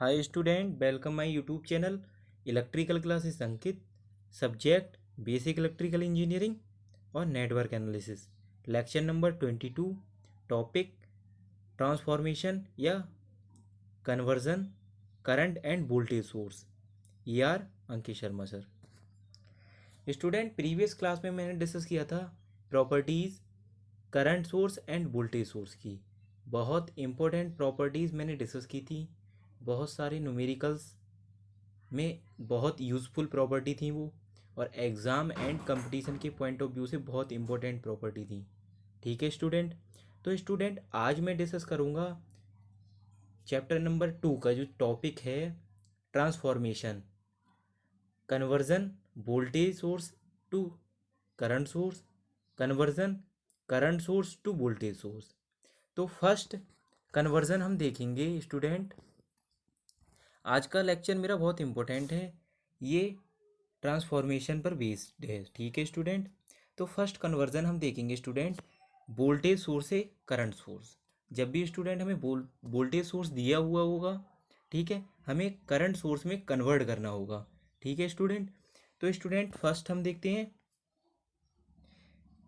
Hi student, welcome my YouTube channel electrical classes Ankit. Subject basic electrical engineering और network analysis. Lecture number 22। Topic transformation या conversion current and voltage source. Are Ankit Sharma sir. Student, previous class में मैंने discuss किया था properties current source and voltage source की। बहुत important properties मैंने discuss की थी। बहुत सारे न्यूमेरिकल्स में बहुत यूज़फुल प्रॉपर्टी थी वो, और एग्ज़ाम एंड कंपटीशन के पॉइंट ऑफ व्यू से बहुत इंपॉर्टेंट प्रॉपर्टी थी। ठीक है स्टूडेंट। तो स्टूडेंट, आज मैं डिस्कस करूँगा चैप्टर नंबर 2 का जो टॉपिक है transformation, conversion voltage source to current source, conversion current source to voltage source. तो फर्स्ट कन्वर्जन हम देखेंगे स्टूडेंट। आज का लेक्चर मेरा बहुत इंपॉर्टेंट है, ये ट्रांसफॉर्मेशन पर बेस्ड है। ठीक है स्टूडेंट। तो फर्स्ट कन्वर्जन हम देखेंगे स्टूडेंट, वोल्टेज सोर्स से करंट सोर्स। जब भी स्टूडेंट हमें वोल्टेज सोर्स दिया हुआ होगा, ठीक है, हमें करंट सोर्स में कन्वर्ट करना होगा। ठीक है स्टूडेंट। तो स्टूडेंट फर्स्ट हम देखते हैं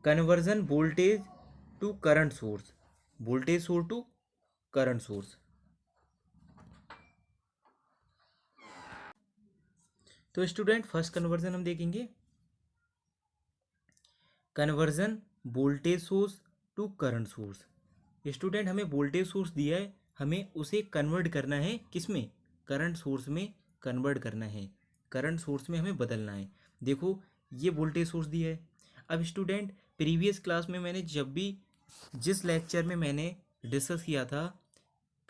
conversion voltage to current source, voltage source to current source. तो स्टूडेंट फर्स्ट कन्वर्जन हम देखेंगे conversion voltage source to current source. Student, हमें वोल्टेज सोर्स दिया है, हमें उसे कन्वर्ट करना है किस में? करंट सोर्स में कन्वर्ट करना है, करंट सोर्स में हमें बदलना है। देखो, ये वोल्टेज सोर्स दिया है। अब स्टूडेंट, प्रीवियस क्लास में मैंने जब भी जिस लेक्चर में मैंने डिस्कस किया था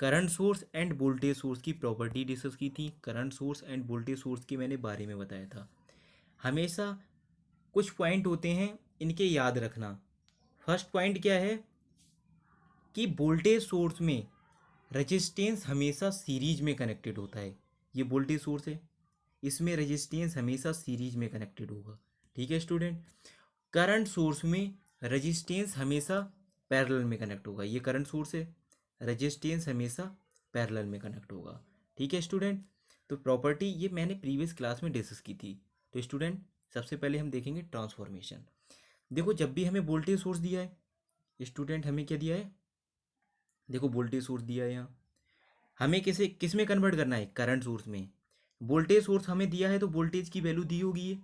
current source and voltage source की प्रॉपर्टी डिस्कस की थी, current source and voltage source के मैंने बारे में बताया था। हमेशा कुछ पॉइंट होते हैं, इनके याद रखना। फर्स्ट पॉइंट क्या है कि वोल्टेज सोर्स में रेजिस्टेंस हमेशा सीरीज में कनेक्टेड होता है। ये वोल्टेज सोर्स है, इसमें रेजिस्टेंस हमेशा सीरीज में कनेक्टेड होगा। ठीक है स्टूडेंट। करंट सोर्स में रेजिस्टेंस हमेशा पैरेलल में कनेक्ट होगा। ये करंट सोर्स है, रेजिस्टेंस हमेशा पैरेलल में कनेक्ट होगा। ठीक है स्टूडेंट। तो प्रॉपर्टी ये मैंने प्रीवियस क्लास में डिस्कस की थी। तो स्टूडेंट, सबसे पहले हम देखेंगे ट्रांसफॉर्मेशन। देखो, जब भी हमें वोल्टेज सोर्स दिया है स्टूडेंट, हमें क्या दिया है? देखो, वोल्टेज सोर्स दिया है यहाँ, हमें किस में कन्वर्ट करना है? करंट सोर्स में। वोल्टेज सोर्स हमें दिया है तो वोल्टेज की वैल्यू दी होगी, ये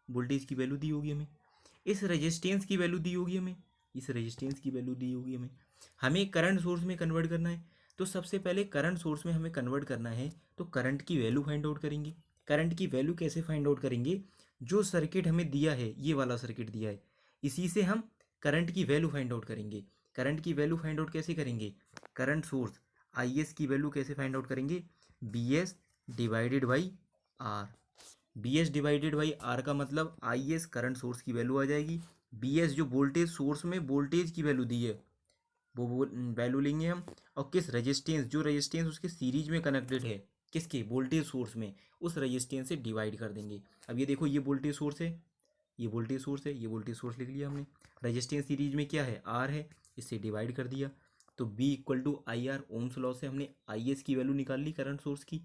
वोल्टेज की वैल्यू दी होगी हमें, इस रेजिस्टेंस की वैल्यू दी होगी हमें, इस रेजिस्टेंस की वैल्यू दी होगी हमें। हमें करंट सोर्स में कन्वर्ट करना है, तो सबसे पहले करंट सोर्स में हमें कन्वर्ट करना है तो करंट की वैल्यू फाइंड आउट करेंगे। करंट की वैल्यू कैसे फाइंड आउट करेंगे? जो सर्किट हमें दिया है, ये वाला सर्किट दिया है, इसी से हम करंट की वैल्यू फाइंड आउट करेंगे। करंट की वैल्यू फाइंड आउट कैसे करेंगे? करंट सोर्स आई एस की वैल्यू कैसे फाइंड आउट करेंगे? V S divided by R. V S divided by R का मतलब आई एस करंट सोर्स की वैल्यू आ जाएगी। बी एस जो वोल्टेज सोर्स में वोल्टेज की वैल्यू दी है वो वैल्यू लेंगे हम, और किस रेजिस्टेंस, जो रेजिस्टेंस उसके सीरीज में कनेक्टेड है, किसके? वोल्टेज सोर्स में, उस रेजिस्टेंस से डिवाइड कर देंगे। अब ये देखो, ये वोल्टेज सोर्स है, ये वोल्टेज सोर्स है, ये वोल्टेज सोर्स लिख लिया हमने। रेजिस्टेंस सीरीज में क्या है? आर है, इससे डिवाइड कर दिया। तो V equal to I R, Ohm's law से हमने आई एस की वैल्यू निकाल ली करंट सोर्स की।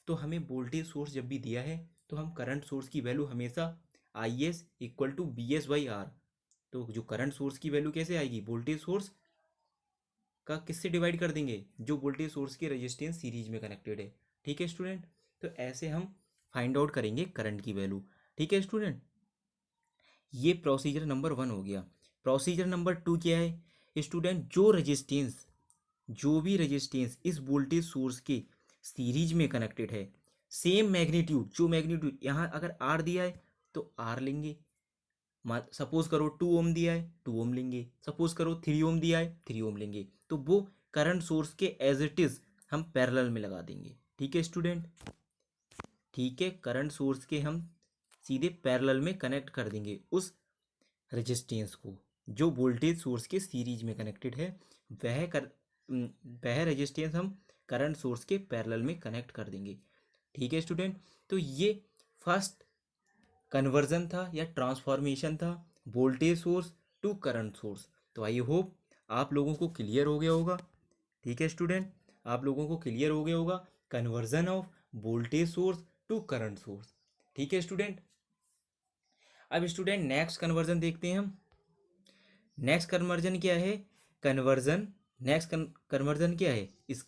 तो हमें वोल्टेज सोर्स जब भी दिया है तो हम करंट सोर्स की वैल्यू हमेशा I S equal to V S by R. तो जो करंट सोर्स की वैल्यू कैसे आएगी? वोल्टेज सोर्स का किससे डिवाइड कर देंगे? जो वोल्टेज सोर्स की रेजिस्टेंस सीरीज में कनेक्टेड है। ठीक है स्टूडेंट। तो ऐसे हम फाइंड आउट करेंगे करंट की वैल्यू। ठीक है स्टूडेंट। ये प्रोसीजर नंबर 1 हो गया। प्रोसीजर नंबर 2 क्या है स्टूडेंट? जो भी रेजिस्टेंस इस वोल्टेज सोर्स के सीरीज में कनेक्टेड है, सेम मैग्नीट्यूड, जो मैग्नीट्यूड यहाँ अगर आर दिया है तो आर लेंगे। सपोज करो 2 ओम दिया है, 2 ओम लेंगे। सपोज करो 3 ओम दिया है, 3 ओम लेंगे। तो वो करंट सोर्स के एज इट इज हम पैरेलल में लगा देंगे। ठीक है स्टूडेंट। ठीक है, करंट सोर्स के हम सीधे पैरेलल में कनेक्ट कर देंगे उस रेजिस्टेंस को जो वोल्टेज सोर्स के सीरीज में कनेक्टेड है। वह कर वह रेजिस्टेंस हम करंट सोर्स के पैरेलल में कनेक्ट कर देंगे। ठीक है स्टूडेंट। तो ये फर्स्ट कन्वर्जन था या ट्रांसफॉर्मेशन था voltage source to current source. तो आई होप आप लोगों को क्लियर हो गया होगा। ठीक है स्टूडेंट, आप लोगों को क्लियर हो गया होगा conversion of voltage source to current source. ठीक है स्टूडेंट। अब स्टूडेंट नेक्स्ट कन्वर्जन देखते हैं हम। नेक्स्ट कन्वर्जन क्या है? कन्वर्जन नेक्स्ट कन्वर्जन क्या है? इस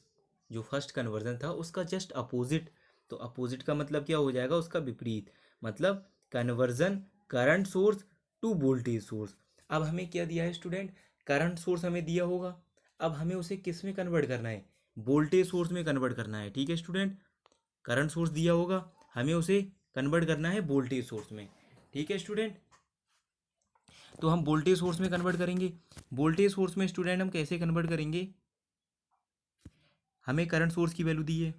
जो फर्स्ट कन्वर्जन था उसका जस्ट अपोजिट। तो अपोजिट का मतलब क्या हो जाएगा? उसका विपरीत। मतलब conversion current source to voltage source. अब हमें क्या दिया है स्टूडेंट? करंट सोर्स हमें दिया होगा। अब हमें उसे किस में कन्वर्ट करना है? वोल्टेज सोर्स में कन्वर्ट करना है। ठीक है स्टूडेंट। करंट सोर्स दिया होगा, हमें उसे कन्वर्ट करना है वोल्टेज सोर्स में। ठीक है स्टूडेंट। तो हम वोल्टेज सोर्स में कन्वर्ट करेंगे। वोल्टेज सोर्स में स्टूडेंट हम कैसे कन्वर्ट करेंगे? हमें करंट सोर्स की वैल्यू दी है,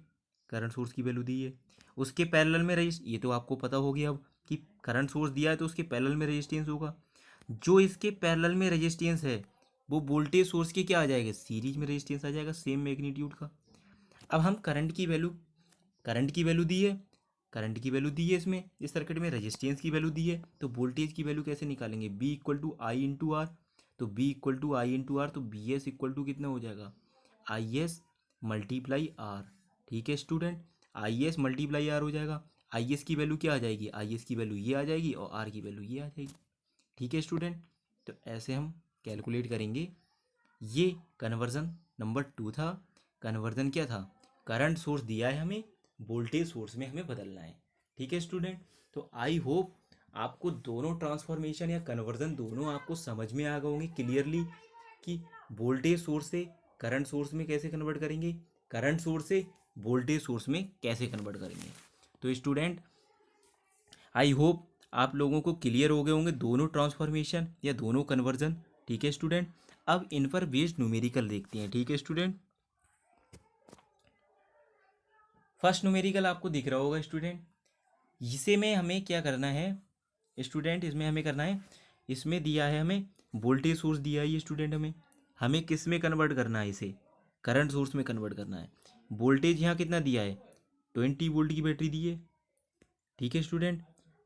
करंट सोर्स की वैल्यू दी है, उसके पैरेलल में रजिस्ट, ये तो आपको पता हो गया अब कि करंट सोर्स दिया है तो उसके पैरेलल में रेजिस्टेंस होगा। जो इसके पैरेलल में रेजिस्टेंस है वो वोल्टेज सोर्स के क्या आ जाएगा? सीरीज में रेजिस्टेंस आ जाएगा सेम मैग्नीट्यूड का। अब हम करंट की वैल्यू दी है, करंट की वैल्यू दी है इसमें, इस सर्किट में रेजिस्टेंस की वैल्यू दी है, तो वोल्टेज की वैल्यू कैसे निकालेंगे? V equal to I into R. तो V equal to I into R, तो बी एस इक्वल टू कितना हो जाएगा? I S multiply R. ठीक है student. I S multiply R हो जाएगा। आई एस की वैल्यू क्या आ जाएगी? आई एस की वैल्यू ये आ जाएगी और आर की वैल्यू ये आ जाएगी। ठीक है स्टूडेंट। तो ऐसे हम कैलकुलेट करेंगे। ये कन्वर्जन नंबर 2 था। कन्वर्जन क्या था? करंट सोर्स दिया है हमें, वोल्टेज सोर्स में हमें बदलना है। ठीक है स्टूडेंट। तो आई होप आपको दोनों ट्रांसफॉर्मेशन या कन्वर्जन दोनों आपको समझ में आ गए होंगे क्लियरली कि वोल्टेज सोर्स से करंट सोर्स में कैसे कन्वर्ट करेंगे, करंट सोर्स से वोल्टेज सोर्स में कैसे कन्वर्ट करेंगे। तो स्टूडेंट आई होप आप लोगों को क्लियर हो गए होंगे दोनों ट्रांसफॉर्मेशन या दोनों कन्वर्जन। ठीक है स्टूडेंट। अब इन पर बेस्ड न्यूमेरिकल देखते हैं। ठीक है स्टूडेंट। फर्स्ट न्यूमेरिकल आपको दिख रहा होगा स्टूडेंट। इसे में हमें क्या करना है स्टूडेंट? इसमें हमें करना है, इसमें दिया है हमें वोल्टेज सोर्स दिया है ये स्टूडेंट, हमें हमें किस में कन्वर्ट करना है? इसे करंट सोर्स में कन्वर्ट करना है। वोल्टेज यहाँ कितना दिया है? 20 वोल्ट की बैटरी दी है। ठीक है स्टूडेंट।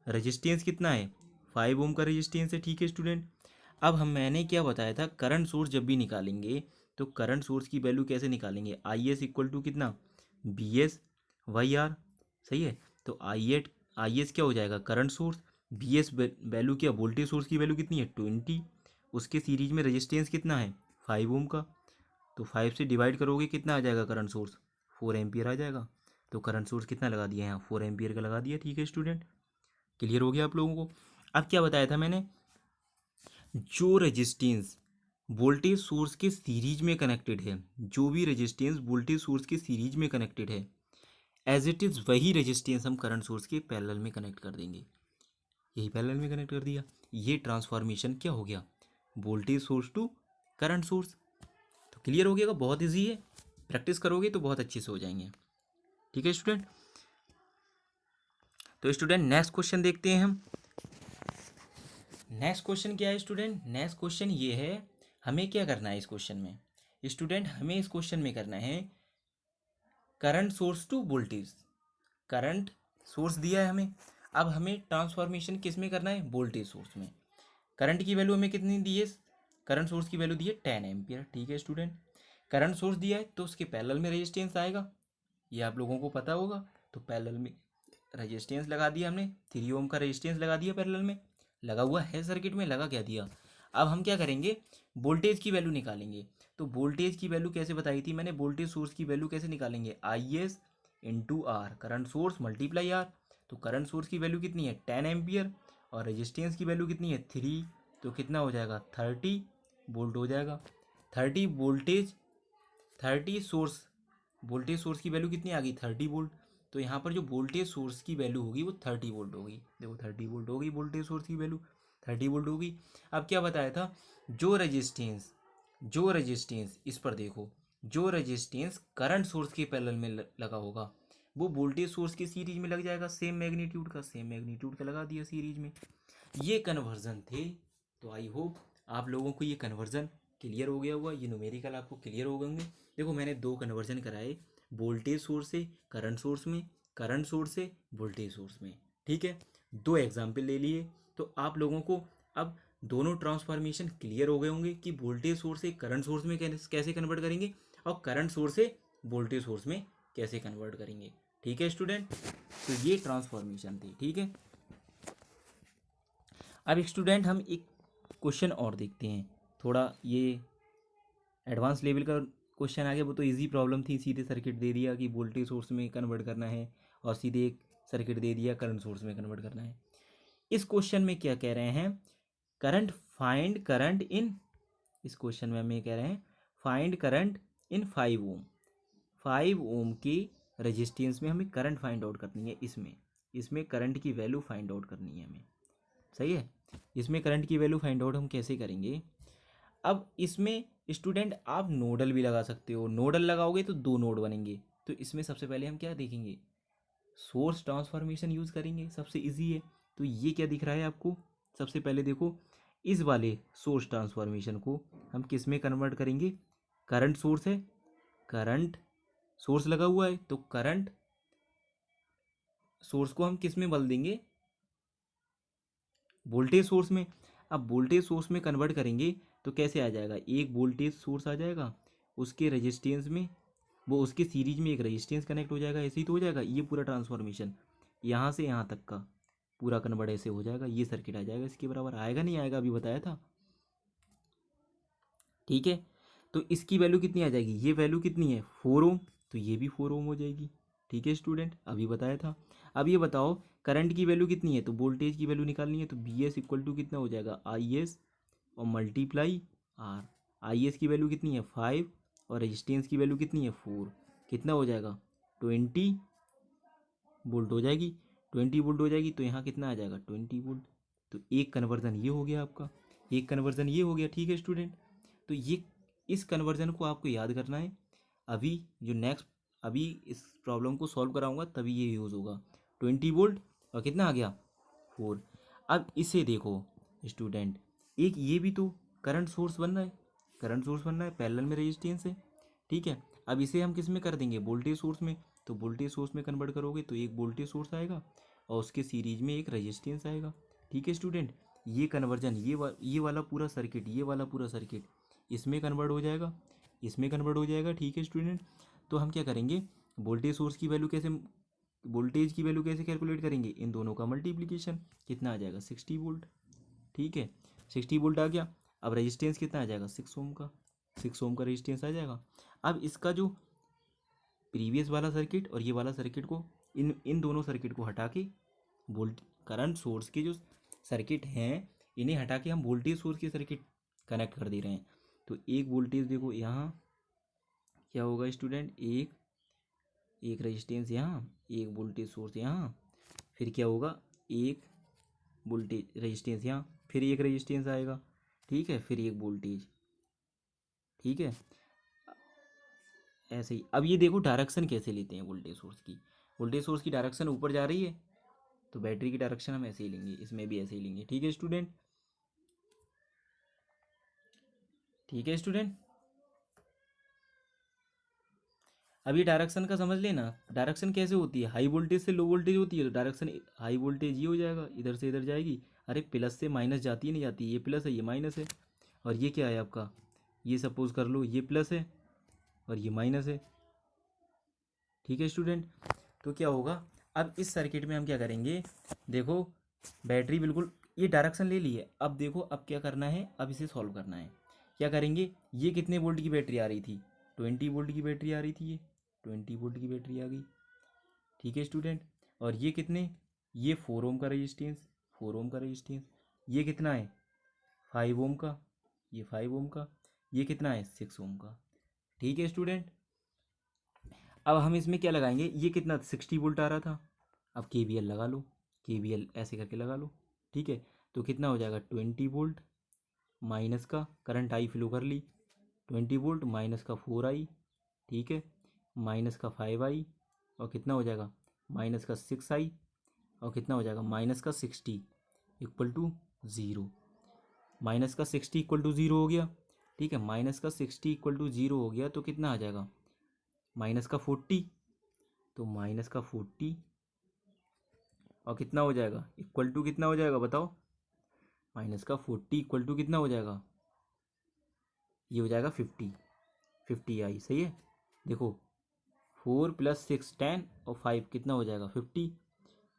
रजिस्टेंस कितना है? 5 ओम का रजिस्टेंस है। ठीक है स्टूडेंट। अब मैंने क्या बताया था? करंट सोर्स जब भी निकालेंगे तो करंट सोर्स की वैल्यू कैसे निकालेंगे? आई एस इक्वल टू कितना? V S by R. सही है। तो आई एस क्या हो जाएगा? Current source. V S value क्या? वोल्टेज सोर्स की वैल्यू कितनी है? 20। उसके सीरीज में रजिस्टेंस कितना है? 5 ओम का। तो 5 से डिवाइड करोगे कितना आ जाएगा करंट सोर्स? 4 एम्पियर आ जाएगा। तो करंट सोर्स कितना लगा दिया यहाँ? 4 एम्पियर का लगा दिया। ठीक है स्टूडेंट। क्लियर हो गया आप लोगों को? अब क्या बताया था मैंने? जो रेजिस्टेंस वोल्टेज सोर्स के सीरीज में कनेक्टेड है, जो भी रेजिस्टेंस वोल्टेज सोर्स के सीरीज में कनेक्टेड है, एज इट इज़ वही रेजिस्टेंस हम करंट सोर्स के पैरेलल में कनेक्ट कर देंगे। यही पैरेलल में कनेक्ट कर दिया। ये ट्रांसफॉर्मेशन क्या हो गया? Voltage source to current source. तो क्लियर हो गया? बहुत ईजी है, प्रैक्टिस करोगे तो बहुत अच्छे से हो जाएंगे। ठीक है स्टूडेंट। तो स्टूडेंट नेक्स्ट क्वेश्चन देखते हैं हम। नेक्स्ट क्वेश्चन क्या है स्टूडेंट? नेक्स्ट क्वेश्चन ये है, हमें क्या करना है इस क्वेश्चन में? स्टूडेंट हमें इस क्वेश्चन में करना है current source to voltage. Current source दिया है हमें, अब हमें ट्रांसफॉर्मेशन किस में करना है? वोल्टेज सोर्स में। करंट की वैल्यू हमें कितनी दी है? करंट सोर्स की वैल्यू दी है 10 एम्पियर। ठीक है स्टूडेंट। करंट सोर्स दिया है तो उसके पैरेलल में रेजिस्टेंस आएगा, ये आप लोगों को पता होगा। तो पैरेलल में रेजिस्टेंस लगा दिया हमने, 3 ओम का रेजिस्टेंस लगा दिया पैरेलल में, लगा हुआ है सर्किट में, लगा क्या दिया। अब हम क्या करेंगे? वोल्टेज की वैल्यू निकालेंगे। तो वोल्टेज की वैल्यू कैसे बताई थी मैंने? वोल्टेज सोर्स की वैल्यू कैसे निकालेंगे? I S into R, current source multiply R. तो करंट सोर्स की वैल्यू कितनी है? 10 एम्पियर। और रेजिस्टेंस की वैल्यू कितनी है? 3। तो कितना हो जाएगा? 30 वोल्ट हो जाएगा। 30 वोल्टेज, 30 सोर्स, वोल्टेज सोर्स की वैल्यू कितनी आ गई? 30 वोल्ट। तो यहाँ पर जो वोल्टेज सोर्स की वैल्यू होगी वो 30 वोल्ट होगी। देखो 30 वोल्ट होगी वोल्टेज सोर्स की वैल्यू, 30 वोल्ट होगी। अब क्या बताया था? जो रजिस्टेंस इस पर देखो, जो रजिस्टेंस करंट सोर्स के पैरेलल में लगा होगा वो वोल्टेज सोर्स के सीरीज में लग जाएगा सेम मैग्नीट्यूड का, सेम मैग्नीट्यूड का लगा दिया सीरीज में। ये कन्वर्जन थे। तो आई होप आप लोगों को ये कन्वर्जन क्लियर हो गया होगा, ये न्यूमेरिकल आपको क्लियर हो गए होंगे। देखो मैंने 2 कन्वर्जन कराए, वोल्टेज सोर्स से करंट सोर्स में, करंट सोर्स से वोल्टेज सोर्स में। ठीक है, 2 एग्जाम्पल ले लिए। तो आप लोगों को अब दोनों ट्रांसफॉर्मेशन क्लियर हो गए होंगे कि वोल्टेज सोर्स से करंट सोर्स में कैसे कन्वर्ट करेंगे और करंट सोर्स से वोल्टेज सोर्स में कैसे कन्वर्ट करेंगे। ठीक है स्टूडेंट, तो ये ट्रांसफॉर्मेशन थी। ठीक है, अब स्टूडेंट हम एक क्वेश्चन और देखते हैं, थोड़ा ये एडवांस लेवल का क्वेश्चन आ गया। वो तो इजी प्रॉब्लम थी, सीधे सर्किट दे दिया कि वोल्टेज सोर्स में कन्वर्ट करना है और सीधे एक सर्किट दे दिया करंट सोर्स में कन्वर्ट करना है। इस क्वेश्चन में क्या कह रहे हैं, करंट फाइंड करंट इन, इस क्वेश्चन में हमें कह रहे हैं फाइंड करंट इन 5 ओम। 5 ओम की रेजिस्टेंस में हमें करंट फाइंड आउट करनी है। इसमें करंट की वैल्यू फाइंड आउट करनी है हमें। सही है, इसमें करंट की वैल्यू फाइंड आउट हम कैसे करेंगे। अब इसमें स्टूडेंट आप नोडल भी लगा सकते हो, नोडल लगाओगे तो 2 नोड बनेंगे। तो इसमें सबसे पहले हम क्या देखेंगे, सोर्स ट्रांसफॉर्मेशन यूज़ करेंगे, सबसे इजी है। तो ये क्या दिख रहा है आपको, सबसे पहले देखो इस वाले सोर्स ट्रांसफॉर्मेशन को हम किस में कन्वर्ट करेंगे, करंट सोर्स है, करंट सोर्स लगा हुआ है तो करंट सोर्स को हम किस में बदल देंगे, वोल्टेज सोर्स में। अब वोल्टेज सोर्स में कन्वर्ट करेंगे तो कैसे आ जाएगा, एक वोल्टेज सोर्स आ जाएगा, उसके रेजिस्टेंस में वो उसके सीरीज में एक रेजिस्टेंस कनेक्ट हो जाएगा, ऐसे ही तो हो जाएगा। ये पूरा ट्रांसफॉर्मेशन यहाँ से यहाँ तक का पूरा कन्वर्ट ऐसे हो जाएगा, ये सर्किट आ जाएगा। इसके बराबर आएगा नहीं आएगा, अभी बताया था। ठीक है, तो इसकी वैल्यू कितनी आ जाएगी, ये वैल्यू कितनी है 4 ओम, तो ये भी 4 ओम हो जाएगी। ठीक है स्टूडेंट, अभी बताया था। अब ये बताओ करंट की वैल्यू कितनी है, तो वोल्टेज की वैल्यू निकालनी है। तो बी एस इक्वल टू कितना हो जाएगा, आई एस और मल्टीप्लाई आर। आई एस की वैल्यू कितनी है 5 और रेजिस्टेंस की वैल्यू कितनी है 4, कितना हो जाएगा 20 वोल्ट हो जाएगी। 20 वोल्ट हो जाएगी तो यहाँ कितना आ जाएगा 20 वोल्ट। तो एक कन्वर्जन ये हो गया आपका, एक कन्वर्जन ये हो गया। ठीक है स्टूडेंट, तो ये इस कन्वर्जन को आपको याद करना है। अभी जो नेक्स्ट अभी इस प्रॉब्लम को सॉल्व कराऊंगा तभी ये यूज़ होगा। 20 वोल्ट और कितना आ गया 4। अब इसे देखो स्टूडेंट, एक ये भी तो करंट सोर्स बन रहा है, करंट सोर्स बन रहा है, पैरेलल में रेजिस्टेंस है। ठीक है, अब इसे हम किस में कर देंगे, वोल्टेज सोर्स में। तो वोल्टेज सोर्स में कन्वर्ट करोगे तो एक वोल्टेज सोर्स आएगा और उसके सीरीज में एक रेजिस्टेंस आएगा। ठीक है स्टूडेंट, ये कन्वर्जन ये वाला पूरा सर्किट, ये वाला पूरा सर्किट इसमें कन्वर्ट हो जाएगा, इसमें कन्वर्ट हो जाएगा। ठीक है स्टूडेंट, तो हम क्या करेंगे, वोल्टेज सोर्स की वैल्यू कैसे, वोल्टेज की वैल्यू कैसे कैलकुलेट करेंगे, इन दोनों का मल्टीप्लिकेशन, कितना आ जाएगा 60 वोल्ट। ठीक है, 60 वोल्ट आ गया। अब रेजिस्टेंस कितना आ जाएगा 6 ओम का, 6 ओम का रेजिस्टेंस आ जाएगा। अब इसका जो प्रीवियस वाला सर्किट और ये वाला सर्किट को, इन इन दोनों सर्किट को हटा के वोल्ट करंट सोर्स के जो सर्किट हैं इन्हें हटा के हम वोल्टेज सोर्स के सर्किट कनेक्ट कर दे रहे हैं। तो एक वोल्टेज देखो यहाँ क्या होगा स्टूडेंट, एक एक रेजिस्टेंस यहाँ, एक वोल्टेज सोर्स यहाँ, फिर क्या होगा एक वोल्टेज रेजिस्टेंस यहाँ, फिर एक रेजिस्टेंस आएगा। ठीक है, फिर एक वोल्टेज। ठीक है, ऐसे ही। अब ये देखो डायरेक्शन कैसे लेते हैं वोल्टेज सोर्स की, वोल्टेज सोर्स की डायरेक्शन ऊपर जा रही है तो बैटरी की डायरेक्शन हम ऐसे ही लेंगे, इसमें भी ऐसे ही लेंगे। ठीक है स्टूडेंट, ठीक है स्टूडेंट। अब ये डायरेक्शन का समझ लेना, डायरेक्शन कैसे होती है, हाई वोल्टेज से लो वोल्टेज होती है तो डायरेक्शन हाई वोल्टेज ये हो जाएगा, इधर से इधर जाएगी। अरे प्लस से माइनस जाती है नहीं जाती, ये प्लस है ये माइनस है, और ये क्या है आपका, ये सपोज कर लो ये प्लस है और ये माइनस है। ठीक है स्टूडेंट, तो क्या होगा, अब इस सर्किट में हम क्या करेंगे, देखो बैटरी बिल्कुल ये डायरेक्शन ले ली है। अब देखो अब क्या करना है, अब इसे सॉल्व करना है। क्या करेंगे, ये कितने वोल्ट की बैटरी आ रही थी, 20 वोल्ट की बैटरी आ रही थी, ये 20 वोल्ट की बैटरी आ गई। ठीक है स्टूडेंट, और ये कितने, ये 4 ओम का रजिस्टेंस, 4 ओम का रजिस्टेंस, ये कितना है 5 ओम का, ये 5 ओम का, ये कितना है 6 ओम का। ठीक है स्टूडेंट, अब हम इसमें क्या लगाएंगे, ये कितना 60 वोल्ट आ रहा था, अब के वी एल लगा लो, के वी एल ऐसे करके लगा लो। ठीक है, तो कितना हो जाएगा 20 वोल्ट माइनस का करंट आई फ्लो कर ली, 20 वोल्ट माइनस का 4 आई, ठीक है, माइनस का 5 आई, और कितना हो जाएगा माइनस का 6 आई, और कितना हो जाएगा माइनस का 60 इक्वल टू ज़ीरो। माइनस का 60 इक्वल टू ज़ीरो हो गया। ठीक है, माइनस का 60 इक्वल टू ज़ीरो हो गया तो कितना आ जाएगा माइनस का 40, तो माइनस का 40 और कितना हो जाएगा इक्वल टू कितना हो जाएगा बताओ, माइनस का 40 इक्वल टू कितना हो जाएगा, ये हो जाएगा 50, 50 आई। सही है, देखो 4 + 6 10 और 5 कितना हो जाएगा 50।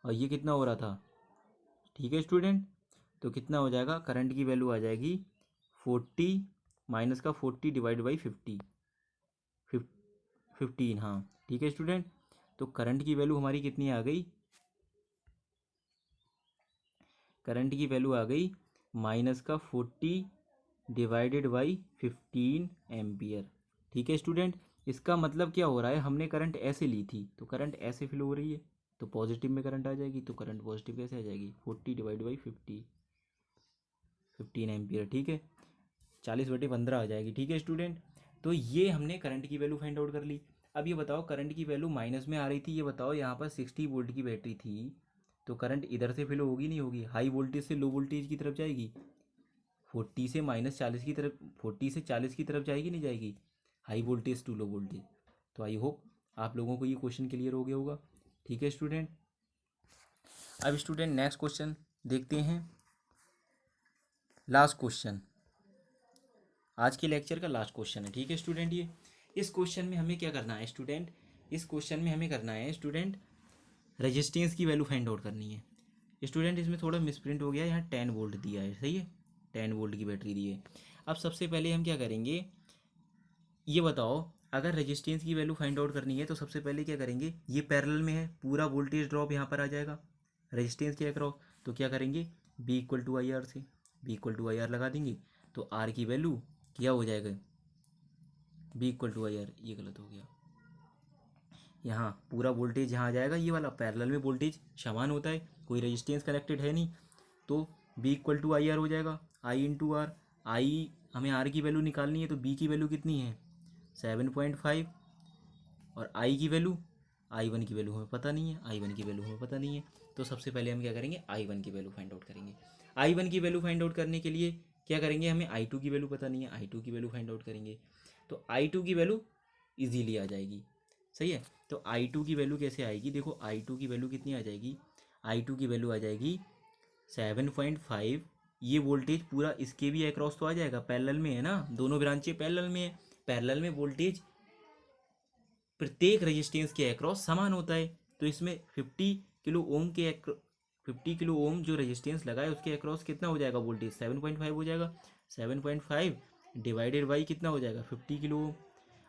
और ये कितना हो रहा था, ठीक है स्टूडेंट। तो कितना हो जाएगा, करंट की वैल्यू आ जाएगी 40 माइनस का 40 डिवाइड बाई 50, 15। हाँ ठीक है स्टूडेंट। तो करंट की वैल्यू हमारी कितनी आ गई, करंट की वैल्यू आ गई माइनस का 40 डिवाइडेड बाई 15 एम्पियर। ठीक है स्टूडेंट। इसका मतलब क्या हो रहा है, हमने करंट ऐसे ली थी तो करंट ऐसे फ्लो हो रही है, तो पॉजिटिव में करंट आ जाएगी। तो करंट पॉजिटिव कैसे आ जाएगी, 40 डिवाइड बाई 15 एम्पियर। ठीक है, 40/15 आ जाएगी। ठीक है स्टूडेंट। तो ये हमने करंट की वैल्यू फाइंड आउट कर ली। अब ये बताओ, करंट की वैल्यू माइनस में आ रही थी, ये बताओ यहाँ पर 60 वोल्ट की बैटरी थी, तो करंट इधर से फ्लो होगी नहीं होगी, हाई वोल्टेज से लो वोल्टेज की तरफ जाएगी, 40 से -40 की तरफ, 40 से 40 की तरफ जाएगी नहीं जाएगी, high voltage to low voltage. तो आई होप आप लोगों को ये क्वेश्चन क्लियर हो गया होगा। ठीक है स्टूडेंट। अब स्टूडेंट नेक्स्ट क्वेश्चन देखते हैं, लास्ट क्वेश्चन, आज के लेक्चर का लास्ट क्वेश्चन है। ठीक है स्टूडेंट। ये इस क्वेश्चन में हमें क्या करना है स्टूडेंट, इस क्वेश्चन में हमें करना है स्टूडेंट रेजिस्टेंस की वैल्यू फाइंड आउट करनी है। स्टूडेंट इसमें थोड़ा मिसप्रिंट हो गया, यहाँ 10 वोल्ट दिया है, सही है, 10 वोल्ट की बैटरी दी है। अब सबसे पहले हम क्या करेंगे, ये बताओ, अगर रेजिस्टेंस की वैल्यू फाइंड आउट करनी है तो सबसे पहले क्या करेंगे, ये पैरेलल में है, पूरा वोल्टेज ड्रॉप यहाँ पर आ जाएगा रेजिस्टेंस के अक्रॉस। तो क्या करेंगे, V equal to I R से, V equal to I R लगा देंगे, तो आर की वैल्यू क्या हो जाएगा, V equal to I R, ये गलत हो गया, यहाँ पूरा वोल्टेज यहाँ आ जाएगा, ये वाला पैरेलल में वोल्टेज समान होता है, कोई रेजिस्टेंस कनेक्टेड है नहीं, तो V equal to I R हो जाएगा, आई इंटू आर। आई हमें आर की वैल्यू निकालनी है, तो बी की वैल्यू कितनी है 7.5, और आई की वैल्यू, आई वन की वैल्यू हमें पता नहीं है, आई वन की वैल्यू हमें पता नहीं है। तो सबसे पहले हम क्या करेंगे, आई वन की वैल्यू फाइंड आउट करेंगे। आई वन की वैल्यू फाइंड आउट करने के लिए क्या करेंगे, हमें आई टू की वैल्यू पता नहीं है, आई टू की वैल्यू फाइंड आउट करेंगे। तो आई टू की वैल्यू ईजीली आ जाएगी, सही है। तो आई टू की वैल्यू कैसे आएगी, देखो आई टू की वैल्यू कितनी आ जाएगी, आई टू की वैल्यू आ जाएगी 7.5। ये वोल्टेज पूरा इसके भी अक्रॉस तो आ जाएगा, पैरेलल में है ना, दोनों ब्रांचें पैरेलल में है, पैरेलल में वोल्टेज प्रत्येक रेजिस्टेंस के अक्रॉस समान होता है। तो इसमें 50 किलो ओम जो रेजिस्टेंस लगा है उसके अक्रॉस कितना हो जाएगा वोल्टेज, 7.5 हो जाएगा। 7.5 डिवाइडेड बाई कितना हो जाएगा 50 किलो ओम।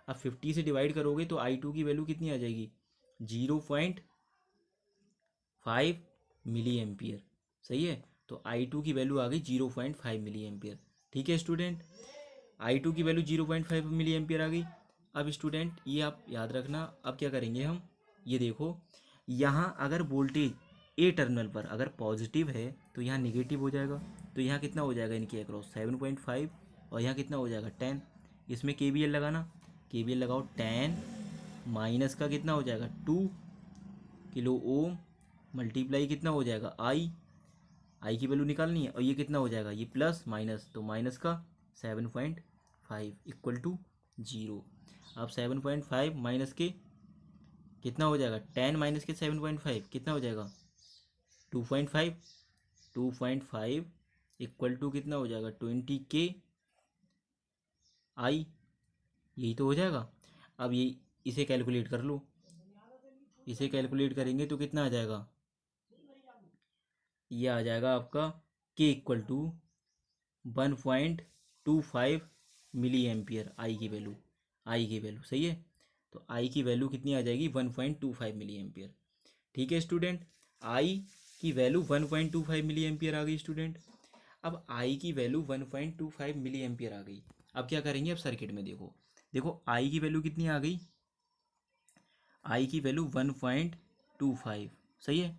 अब 50 से डिवाइड करोगे तो आई टू की वैल्यू कितनी आ जाएगी, 0.5 मिली एम्पियर, सही है। तो आई टू की वैल्यू आ गई 0.5 मिली एम्पियर। ठीक है स्टूडेंट, आई टू की वैल्यू 0.5 मिली एम्पियर आ गई। अब स्टूडेंट ये आप याद रखना, अब क्या करेंगे हम, ये देखो, यहाँ अगर वोल्टेज ए टर्मिनल पर अगर पॉजिटिव है तो यहाँ निगेटिव हो जाएगा, तो यहाँ कितना हो जाएगा इनके अक्रॉस 7.5, और यहाँ कितना हो जाएगा 10। इसमें के वी एल लगाना, के वी एल लगाओ, 10 माइनस का कितना हो जाएगा 2 किलो ओम, मल्टीप्लाई कितना हो जाएगा आई, आई की वैल्यू निकालनी है, और ये कितना हो जाएगा, ये प्लस माइनस, तो माइनस का 7.5 इक्वल टू 0। अब 7.5 माइनस के कितना हो जाएगा, 10 माइनस के 7.5 कितना हो जाएगा 2.5, 2.5 इक्वल टू कितना हो जाएगा 20 के आई, यही तो हो जाएगा। अब ये इसे कैलकुलेट कर लो, इसे कैलकुलेट करेंगे तो कितना आ जाएगा, ये आ जाएगा आपका के इक्वल टू 1.25 मिली एम्पियर, आई की वैल्यू, आई की वैल्यू, सही है। तो आई की वैल्यू कितनी आ जाएगी 1.25 मिली एम्पियर। ठीक है स्टूडेंट, आई की वैल्यू 1.25 मिली एम्पियर आ गई स्टूडेंट। अब आई की वैल्यू 1.25 मिली एम्पियर आ गई। अब क्या करेंगे, अब सर्किट में देखो, देखो आई की वैल्यू कितनी आ गई, आई की वैल्यू 1.25, सही है।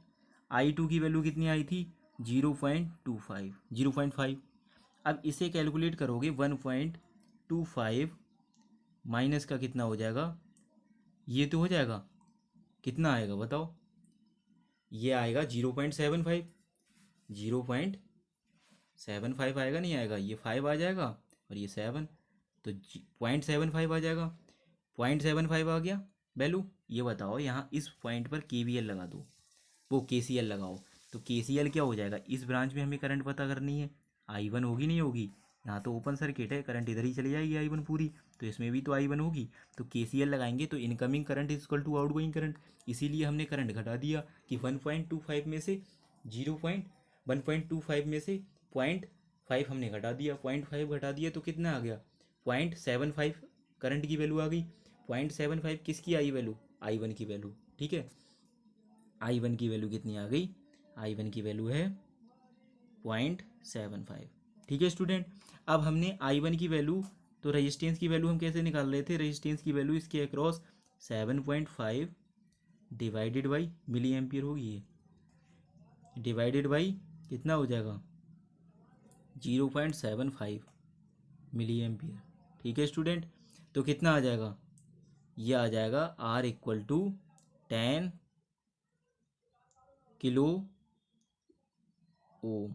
आई टू की वैल्यू कितनी आई थी 0.25, 0.5। अब इसे कैलकुलेट करोगे 1.25 माइनस का कितना हो जाएगा, ये तो हो जाएगा, कितना आएगा बताओ, ये आएगा 0.75, 0.75 आएगा, नहीं आएगा, ये 5 आ जाएगा और ये 7, तो 0.75 आ जाएगा, 0.75 आ गया वैल्यू। ये बताओ यहाँ इस पॉइंट पर के वी एल लगा दो, वो के सी एल लगाओ, तो के सी एल क्या हो जाएगा, इस ब्रांच में हमें करंट पता करनी है, आई वन होगी नहीं होगी, यहाँ तो ओपन सर्किट है, करंट इधर ही चली जाएगी I1 पूरी, तो इसमें भी तो I1 होगी। तो KCL लगाएंगे तो incoming current is equal to outgoing current, इसीलिए हमने करंट घटा दिया कि 1.25 में से 1.25 में से 0.5 हमने घटा दिया, 0.5 घटा दिया तो कितना आ गया 0.75 करंट की वैल्यू आ गई। 0.75 किसकी आई वैल्यू, I1 की वैल्यू, ठीक है। I1 की वैल्यू कितनी आ गई, I1 की वैल्यू है 0.75, ठीक है स्टूडेंट। अब हमने I1 की वैल्यू, तो रेजिस्टेंस की वैल्यू हम कैसे निकाल रहे थे, रेजिस्टेंस की वैल्यू इसके across 7.5 divided by milli ampere होगी, ये डिवाइडेड बाई कितना हो जाएगा 0.75 मिली एम्पियर, ठीक है स्टूडेंट। तो कितना आ जाएगा, ये आ जाएगा R equal to 10 kilo ohm,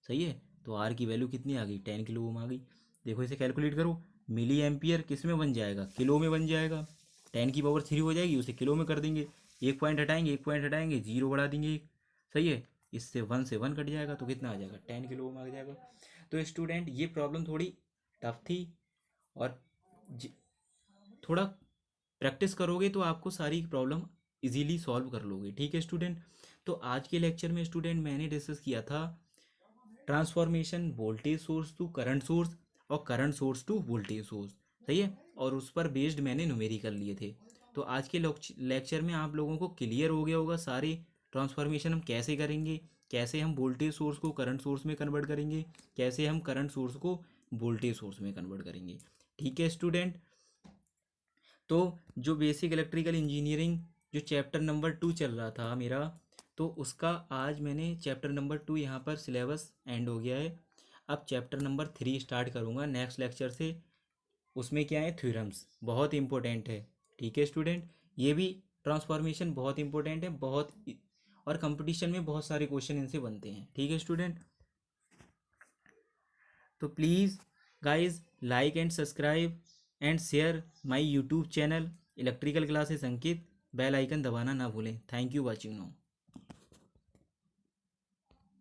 सही है। तो आर की वैल्यू कितनी आ गई 10 किलो ओम आ गई। देखो इसे कैलकुलेट करो, मिली एम्पियर किस में बन जाएगा, किलो में बन जाएगा। 10 की पावर 3 हो जाएगी, उसे किलो में कर देंगे, एक पॉइंट हटाएंगे, एक पॉइंट हटाएंगे, जीरो बढ़ा देंगे एक, सही है। इससे 1 से 1 कट जाएगा तो कितना आ जाएगा 10 किलो ओम आ जाएगा। तो स्टूडेंट ये प्रॉब्लम थोड़ी टफ थी, और थोड़ा प्रैक्टिस करोगे तो आपको सारी प्रॉब्लम इजीली सॉल्व कर लोगे, ठीक है स्टूडेंट। तो आज के लेक्चर में स्टूडेंट मैंने डिस्कस किया था transformation voltage source to current source और current source to voltage source, सही है। और उस पर बेस्ड मैंने न्यूमेरिकल लिए थे। तो आज के लेक्चर में आप लोगों को क्लियर हो गया होगा सारे ट्रांसफॉर्मेशन हम कैसे करेंगे, कैसे हम वोल्टेज सोर्स को करंट सोर्स में कन्वर्ट करेंगे, कैसे हम करंट सोर्स को वोल्टेज सोर्स में कन्वर्ट करेंगे, ठीक है स्टूडेंट। तो जो बेसिक इलेक्ट्रिकल इंजीनियरिंग जो चैप्टर नंबर 2 चल रहा था मेरा, तो उसका आज मैंने चैप्टर नंबर 2 यहाँ पर सिलेबस एंड हो गया है। अब चैप्टर नंबर 3 स्टार्ट करूँगा नेक्स्ट लेक्चर से। उसमें क्या है, थ्योरम्स बहुत इंपॉर्टेंट है, ठीक है स्टूडेंट। ये भी ट्रांसफॉर्मेशन बहुत इंपॉर्टेंट है, बहुत, और कंपटीशन में बहुत सारे क्वेश्चन इनसे बनते हैं, ठीक है स्टूडेंट। तो please guys like and subscribe and share my YouTube channel electrical classes Ankit. Bell icon दबाना ना भूलें। Thank you watching now.